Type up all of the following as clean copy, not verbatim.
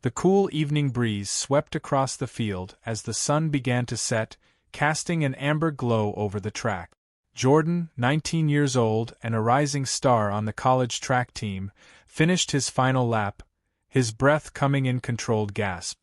The cool evening breeze swept across the field as the sun began to set, casting an amber glow over the track. Jordan, 19 years old and a rising star on the college track team, finished his final lap, his breath coming in controlled gasps.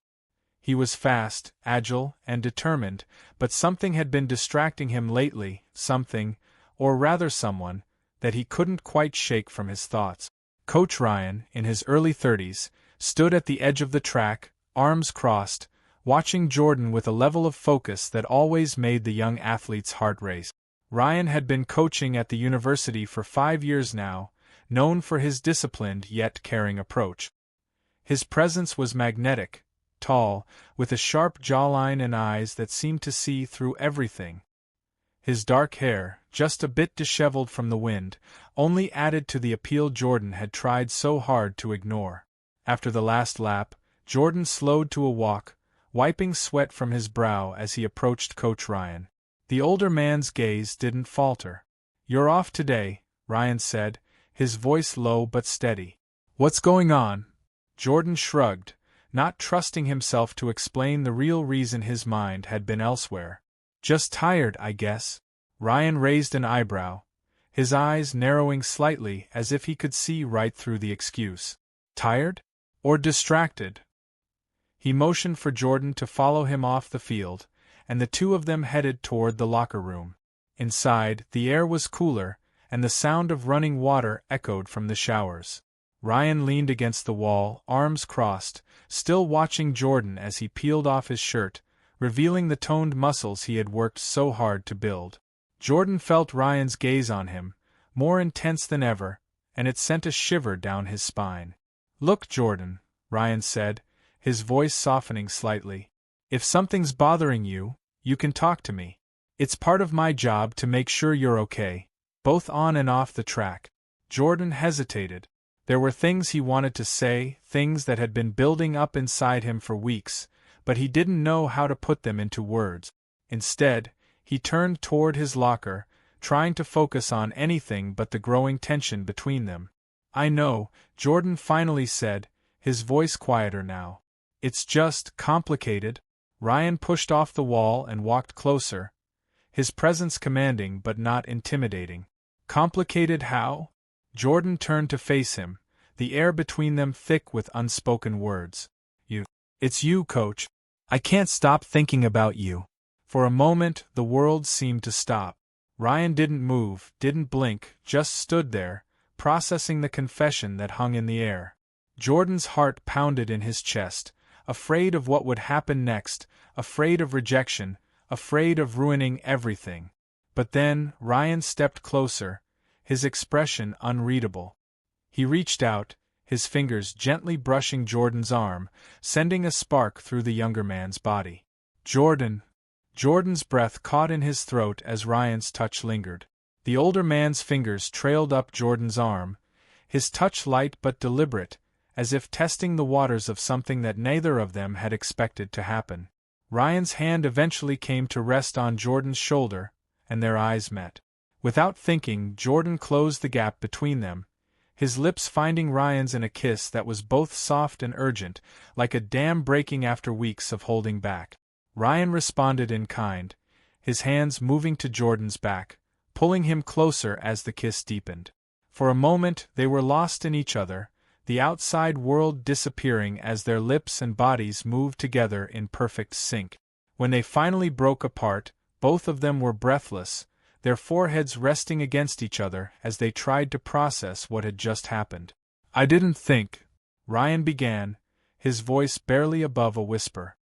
He was fast, agile, and determined, but something had been distracting him lately, something, or rather someone, that he couldn't quite shake from his thoughts. Coach Ryan, in his early 30s, stood at the edge of the track, arms crossed, watching Jordan with a level of focus that always made the young athlete's heart race. Ryan had been coaching at the university for 5 years now, known for his disciplined yet caring approach. His presence was magnetic, tall, with a sharp jawline and eyes that seemed to see through everything. His dark hair, just a bit disheveled from the wind, only added to the appeal Jordan had tried so hard to ignore. After the last lap, Jordan slowed to a walk, wiping sweat from his brow as he approached Coach Ryan. The older man's gaze didn't falter. "You're off today," Ryan said, his voice low but steady. "What's going on?" Jordan shrugged, not trusting himself to explain the real reason his mind had been elsewhere. "Just tired, I guess." Ryan raised an eyebrow, his eyes narrowing slightly as if he could see right through the excuse. "Tired? Or distracted?" He motioned for Jordan to follow him off the field, and the two of them headed toward the locker room. Inside, the air was cooler, and the sound of running water echoed from the showers. Ryan leaned against the wall, arms crossed, still watching Jordan as he peeled off his shirt, revealing the toned muscles he had worked so hard to build. Jordan felt Ryan's gaze on him, more intense than ever, and it sent a shiver down his spine. "Look, Jordan," Ryan said, his voice softening slightly. "If something's bothering you, you can talk to me. It's part of my job to make sure you're okay, both on and off the track." Jordan hesitated. There were things he wanted to say, things that had been building up inside him for weeks, but he didn't know how to put them into words. Instead, he turned toward his locker, trying to focus on anything but the growing tension between them. "I know," Jordan finally said, his voice quieter now. "It's just complicated." Ryan pushed off the wall and walked closer, his presence commanding but not intimidating. "Complicated how?" Jordan turned to face him, the air between them thick with unspoken words. It's you, Coach. I can't stop thinking about you." For a moment, the world seemed to stop. Ryan didn't move, didn't blink, just stood there, processing the confession that hung in the air. Jordan's heart pounded in his chest, afraid of what would happen next, afraid of rejection, afraid of ruining everything. But then, Ryan stepped closer, his expression unreadable. He reached out, his fingers gently brushing Jordan's arm, sending a spark through the younger man's body. "Jordan." Jordan's breath caught in his throat as Ryan's touch lingered. The older man's fingers trailed up Jordan's arm, his touch light but deliberate, as if testing the waters of something that neither of them had expected to happen. Ryan's hand eventually came to rest on Jordan's shoulder, and their eyes met. Without thinking, Jordan closed the gap between them, his lips finding Ryan's in a kiss that was both soft and urgent, like a dam breaking after weeks of holding back. Ryan responded in kind, his hands moving to Jordan's back, pulling him closer as the kiss deepened. For a moment they were lost in each other, the outside world disappearing as their lips and bodies moved together in perfect sync. When they finally broke apart, both of them were breathless, their foreheads resting against each other as they tried to process what had just happened. "I didn't think," Ryan began, his voice barely above a whisper.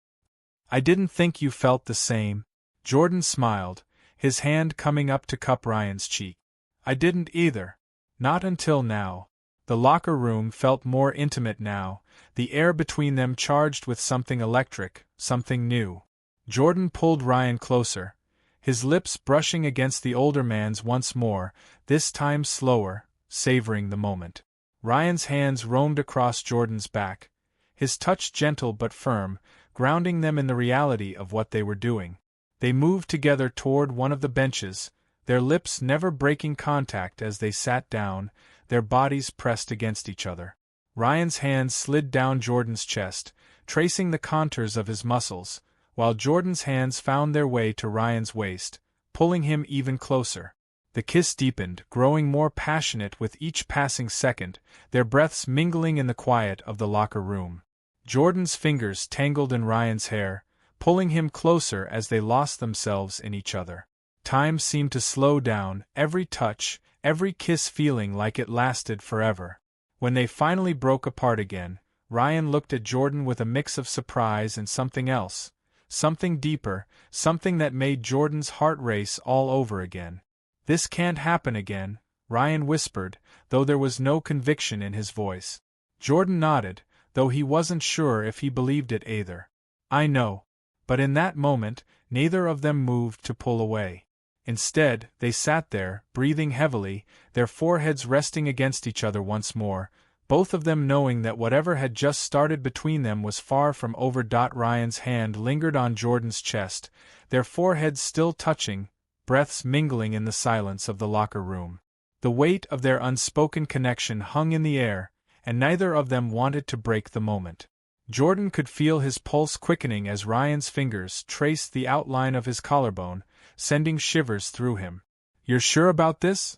"I didn't think you felt the same." Jordan smiled, his hand coming up to cup Ryan's cheek. "I didn't either. Not until now." The locker room felt more intimate now, the air between them charged with something electric, something new. Jordan pulled Ryan closer, his lips brushing against the older man's once more, this time slower, savoring the moment. Ryan's hands roamed across Jordan's back, his touch gentle but firm, grounding them in the reality of what they were doing. They moved together toward one of the benches, their lips never breaking contact as they sat down, their bodies pressed against each other. Ryan's hands slid down Jordan's chest, tracing the contours of his muscles, while Jordan's hands found their way to Ryan's waist, pulling him even closer. The kiss deepened, growing more passionate with each passing second, their breaths mingling in the quiet of the locker room. Jordan's fingers tangled in Ryan's hair, pulling him closer as they lost themselves in each other. Time seemed to slow down, every touch, every kiss feeling like it lasted forever. When they finally broke apart again, Ryan looked at Jordan with a mix of surprise and something else, something deeper, something that made Jordan's heart race all over again. "This can't happen again," Ryan whispered, though there was no conviction in his voice. Jordan nodded, though he wasn't sure if he believed it either. "I know." But in that moment, neither of them moved to pull away. Instead, they sat there, breathing heavily, their foreheads resting against each other once more, both of them knowing that whatever had just started between them was far from over. Ryan's hand lingered on Jordan's chest, their foreheads still touching, breaths mingling in the silence of the locker room. The weight of their unspoken connection hung in the air, and neither of them wanted to break the moment. Jordan could feel his pulse quickening as Ryan's fingers traced the outline of his collarbone, sending shivers through him. "You're sure about this?"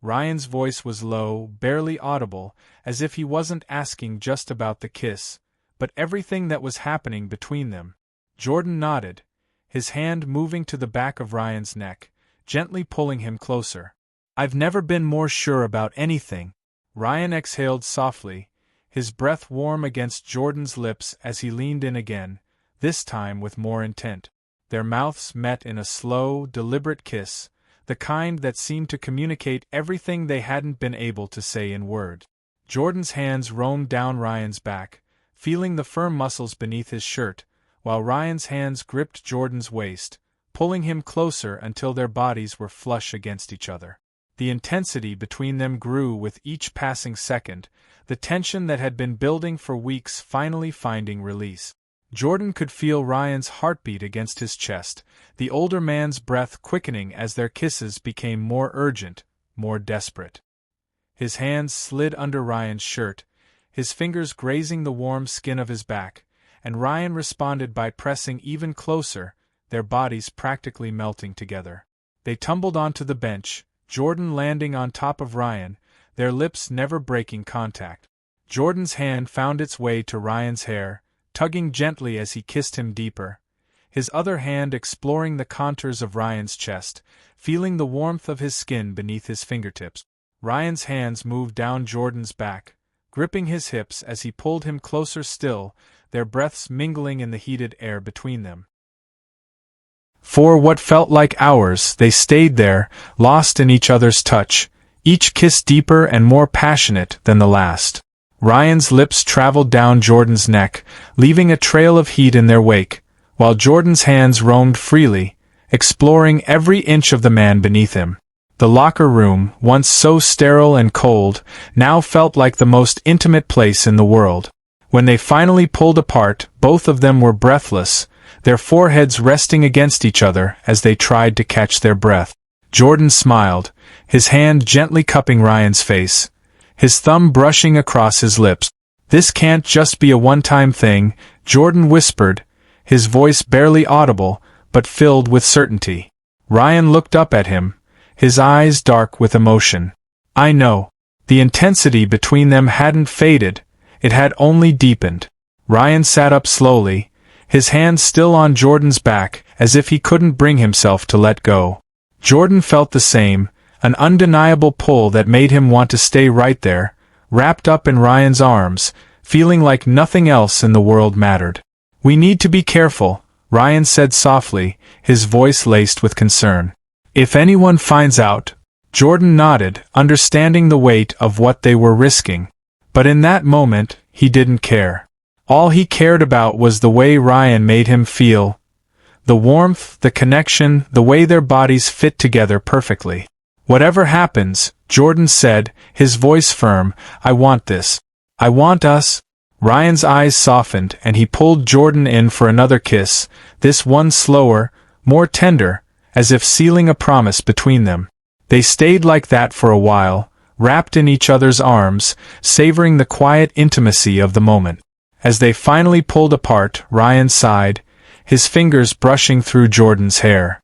Ryan's voice was low, barely audible, as if he wasn't asking just about the kiss, but everything that was happening between them. Jordan nodded, his hand moving to the back of Ryan's neck, gently pulling him closer. "I've never been more sure about anything." Ryan exhaled softly, his breath warm against Jordan's lips as he leaned in again, this time with more intent. Their mouths met in a slow, deliberate kiss, the kind that seemed to communicate everything they hadn't been able to say in words. Jordan's hands roamed down Ryan's back, feeling the firm muscles beneath his shirt, while Ryan's hands gripped Jordan's waist, pulling him closer until their bodies were flush against each other. The intensity between them grew with each passing second, the tension that had been building for weeks finally finding release. Jordan could feel Ryan's heartbeat against his chest, the older man's breath quickening as their kisses became more urgent, more desperate. His hands slid under Ryan's shirt, his fingers grazing the warm skin of his back, and Ryan responded by pressing even closer, their bodies practically melting together. They tumbled onto the bench, Jordan landing on top of Ryan, their lips never breaking contact. Jordan's hand found its way to Ryan's hair, tugging gently as he kissed him deeper, his other hand exploring the contours of Ryan's chest, feeling the warmth of his skin beneath his fingertips. Ryan's hands moved down Jordan's back, gripping his hips as he pulled him closer still, their breaths mingling in the heated air between them. For what felt like hours, they stayed there, lost in each other's touch, each kiss deeper and more passionate than the last. Ryan's lips traveled down Jordan's neck, leaving a trail of heat in their wake, while Jordan's hands roamed freely, exploring every inch of the man beneath him. The locker room, once so sterile and cold, now felt like the most intimate place in the world. When they finally pulled apart, both of them were breathless, their foreheads resting against each other as they tried to catch their breath. Jordan smiled, his hand gently cupping Ryan's face, his thumb brushing across his lips. "This can't just be a one-time thing," Jordan whispered, his voice barely audible, but filled with certainty. Ryan looked up at him, his eyes dark with emotion. "I know." The intensity between them hadn't faded, it had only deepened. Ryan sat up slowly, his hand still on Jordan's back, as if he couldn't bring himself to let go. Jordan felt the same, an undeniable pull that made him want to stay right there, wrapped up in Ryan's arms, feeling like nothing else in the world mattered. "We need to be careful," Ryan said softly, his voice laced with concern. "If anyone finds out," Jordan nodded, understanding the weight of what they were risking. But in that moment, he didn't care. All he cared about was the way Ryan made him feel. The warmth, the connection, the way their bodies fit together perfectly. "Whatever happens," Jordan said, his voice firm, "I want this. I want us." Ryan's eyes softened and he pulled Jordan in for another kiss, this one slower, more tender, as if sealing a promise between them. They stayed like that for a while, wrapped in each other's arms, savoring the quiet intimacy of the moment. As they finally pulled apart, Ryan sighed, his fingers brushing through Jordan's hair.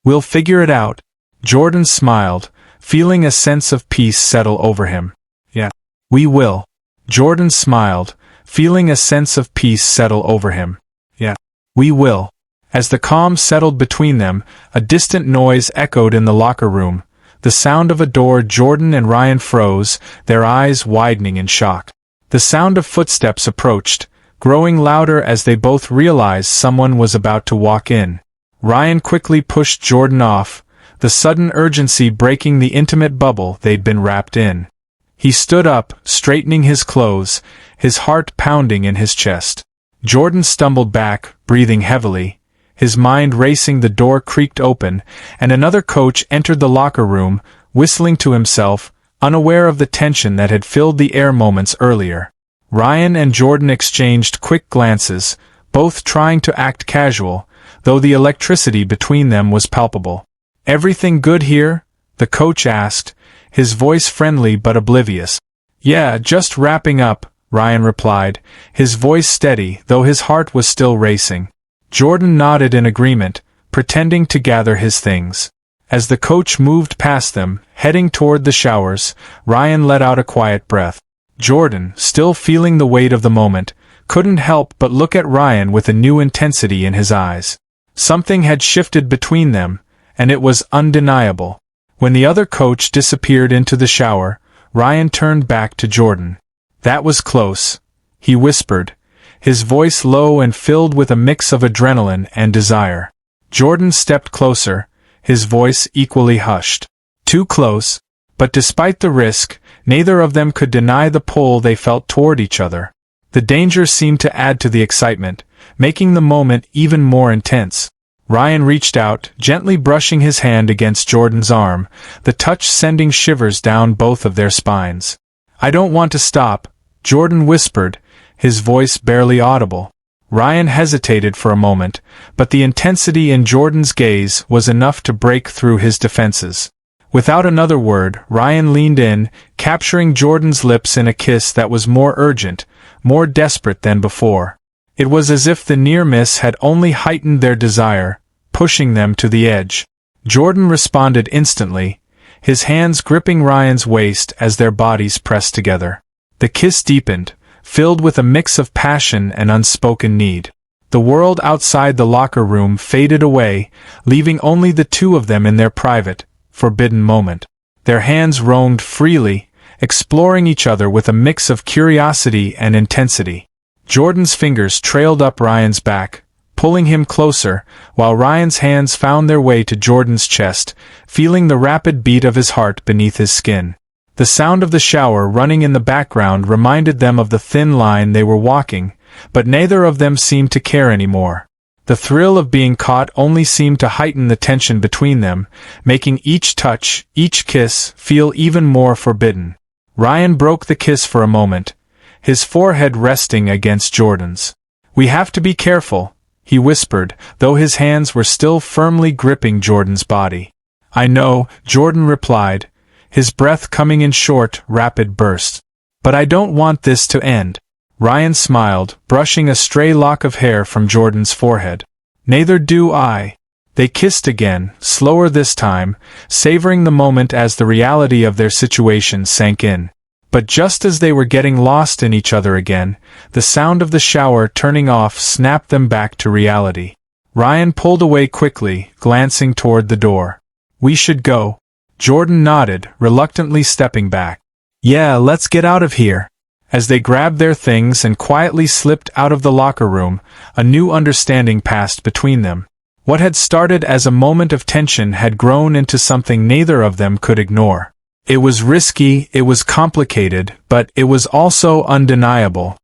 "We'll figure it out." Jordan smiled, feeling a sense of peace settle over him. "Yeah, we will." Jordan smiled, feeling a sense of peace settle over him. "Yeah, we will." As the calm settled between them, a distant noise echoed in the locker room, the sound of a door. Jordan and Ryan froze, their eyes widening in shock. The sound of footsteps approached, growing louder as they both realized someone was about to walk in. Ryan quickly pushed Jordan off, the sudden urgency breaking the intimate bubble they'd been wrapped in. He stood up, straightening his clothes, his heart pounding in his chest. Jordan stumbled back, breathing heavily, his mind racing. The door creaked open, and another coach entered the locker room, whistling to himself, unaware of the tension that had filled the air moments earlier. Ryan and Jordan exchanged quick glances, both trying to act casual, though the electricity between them was palpable. "Everything good here?" the coach asked, his voice friendly but oblivious. "Yeah, just wrapping up," Ryan replied, his voice steady, though his heart was still racing. Jordan nodded in agreement, pretending to gather his things. As the coach moved past them, heading toward the showers, Ryan let out a quiet breath. Jordan, still feeling the weight of the moment, couldn't help but look at Ryan with a new intensity in his eyes. Something had shifted between them, and it was undeniable. When the other coach disappeared into the shower, Ryan turned back to Jordan. "That was close," he whispered, his voice low and filled with a mix of adrenaline and desire. Jordan stepped closer, his voice equally hushed. "Too close," but despite the risk, neither of them could deny the pull they felt toward each other. The danger seemed to add to the excitement, making the moment even more intense. Ryan reached out, gently brushing his hand against Jordan's arm, the touch sending shivers down both of their spines. "I don't want to stop," Jordan whispered, his voice barely audible. Ryan hesitated for a moment, but the intensity in Jordan's gaze was enough to break through his defenses. Without another word, Ryan leaned in, capturing Jordan's lips in a kiss that was more urgent, more desperate than before. It was as if the near miss had only heightened their desire, pushing them to the edge. Jordan responded instantly, his hands gripping Ryan's waist as their bodies pressed together. The kiss deepened, filled with a mix of passion and unspoken need. The world outside the locker room faded away, leaving only the two of them in their private, forbidden moment. Their hands roamed freely, exploring each other with a mix of curiosity and intensity. Jordan's fingers trailed up Ryan's back, pulling him closer, while Ryan's hands found their way to Jordan's chest, feeling the rapid beat of his heart beneath his skin. The sound of the shower running in the background reminded them of the thin line they were walking, but neither of them seemed to care anymore. The thrill of being caught only seemed to heighten the tension between them, making each touch, each kiss, feel even more forbidden. Ryan broke the kiss for a moment, his forehead resting against Jordan's. "We have to be careful," he whispered, though his hands were still firmly gripping Jordan's body. "I know," Jordan replied, his breath coming in short, rapid bursts. "But I don't want this to end." Ryan smiled, brushing a stray lock of hair from Jordan's forehead. "Neither do I." They kissed again, slower this time, savoring the moment as the reality of their situation sank in. But just as they were getting lost in each other again, the sound of the shower turning off snapped them back to reality. Ryan pulled away quickly, glancing toward the door. "We should go." Jordan nodded, reluctantly stepping back. "Yeah, let's get out of here." As they grabbed their things and quietly slipped out of the locker room, a new understanding passed between them. What had started as a moment of tension had grown into something neither of them could ignore. It was risky, it was complicated, but it was also undeniable.